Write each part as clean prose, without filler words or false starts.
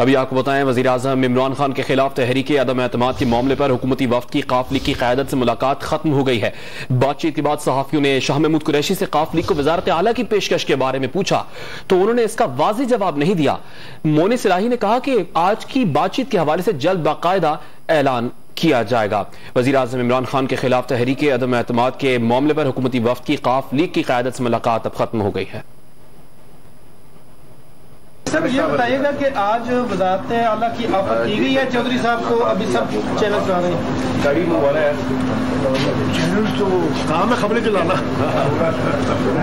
ابھی آپ کو بتائیں وزیر اعظم عمران خان کے خلاف تحریک عدم اعتماد کے معاملے پر حکومتی وفد کی قاف لیگ کی قیادت سے ملاقات ختم ہو گئی ہے۔ بات چیت کے بعد صحافیوں نے شاہ محمود قریشی سے قاف لیگ کو وزارت اعلیٰ کی پیشکش کے بارے میں پوچھا تو انہوں نے اس کا واضح جواب نہیں دیا۔ مونی صلاحی نے کہا کہ آج کی بات چیت کے حوالے سے جلد باقاعدہ اعلان کیا جائے گا۔ وزیر اعظم عمران خان کے خلاف تحریک عدم اعتماد کے معاملے پر حکومتی وفد کی قاف لیگ کی قیادت سے ملاقات اب ختم ہو گئی ہے۔ سر یہ بتائیے گا کہ آج وزارت اعلیٰ کی آفر کی گئی ہے چودھری صاحب کو، ابھی سب چینل چلا رہے ہیں، گاڑی منگوانا ہے چینل تو کام ہے خبریں چلانا۔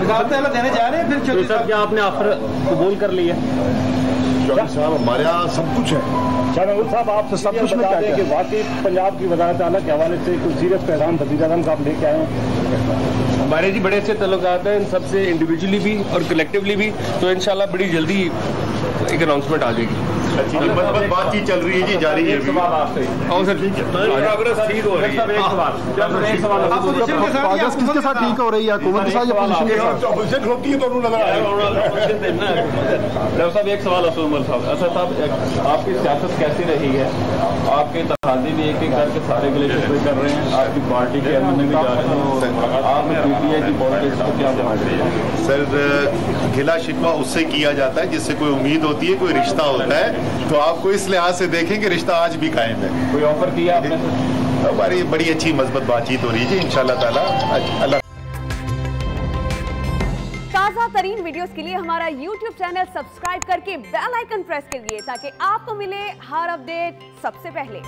وزارت اعلیٰ دینے جا رہے ہیں پھر چودھری صاحب، کیا آپ نے آفر قبول کر لی ہے؟ چودھری صاحب ہمارے یہاں سب کچھ ہے۔ شاہ محمود صاحب آپ سب کچھ بتا دیں کہ واقعی پنجاب کی وزارت اعلیٰ کے حوالے سے کوئی سیریس پیغام وزیر اعظم کا آپ لے کے آئے ہیں؟ ہمارے جی بڑے اچھے تعلقات ہیں ان سب سے، انڈیویجولی بھی اور کلیکٹیولی بھی، تو انشاءاللہ بڑی جلدی ایک اناؤنسمنٹ آ جائے گی۔ بات چیت چل رہی ہے جی، جاری ہے۔ ایک سوال آپ سے، کس کے ساتھ ٹھیک ہو رہی ہے حکومت کے ساتھ یا اپوزیشن کے ساتھ؟ اپوزیشن ہوتی ہے تو انہوں نظر آئے ڈاکٹر صاحب ایک سوال اسد عمر صاحب، اسد صاحب آپ کی سیاست کیسی رہی ہے؟ آپ کے اتحادی بھی ایک ایک کر کے سارے گلے شکوے کر رہے ہیں، آپ کی پارٹی کے ایم بھی جا رہے ہیں، آپ نے پی ٹی آئی کی پالیٹکس کو کیا سمجھ رہی ہے؟ سر گلا شکوہ اس سے کیا جاتا ہے جس سے کوئی امید ہوتی ہے، کوئی رشتہ ہوتا ہے، تو آپ کو اس لحاظ سے دیکھیں کہ رشتہ آج بھی قائم ہے۔ کوئی آفر کیا آپ نے؟ ہماری بڑی اچھی مثبت بات چیت ہو رہی ہے جی، انشاءاللہ تعالیٰ۔ اللہ تازہ ترین ویڈیوز کے لیے ہمارا YouTube چینل سبسکرائب کر کے بیل آئیکن پریس کریے تاکہ آپ کو ملے ہر اپڈیٹ سب سے پہلے۔